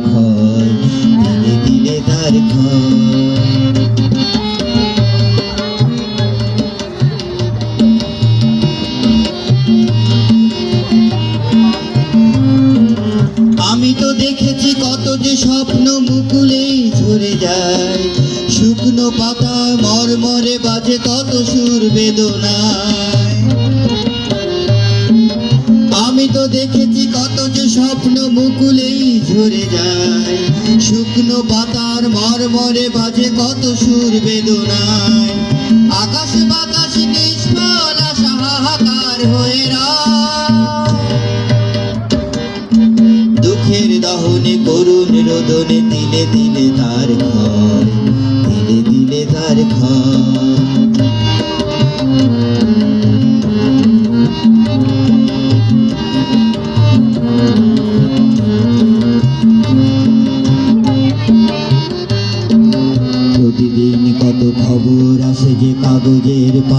ক্ষয় দিলে দিলে তার আমি তো দেখেছি কত যে স্বপ্ন মুকুলেই ঝরে যায়, শুকনো পাতা মরমরে বাজে কত সুর বেদনায়। আমি তো দেখেছি কত যে স্বপ্ন মুকুলেই ঝরে যায়, শুকনো পাতার মরমরে বাজে কত সুর বেদনায়। আকাশ বাতাস নিষ্ফল আশা হাহাকার হয়ে দুঃখের দহনে করুণ রোদনে দিলে দিলে তার ক্ষয়, দিলে দিলে তার ক্ষয়। প্রতিদিন কত খবর আসে যে কাগজের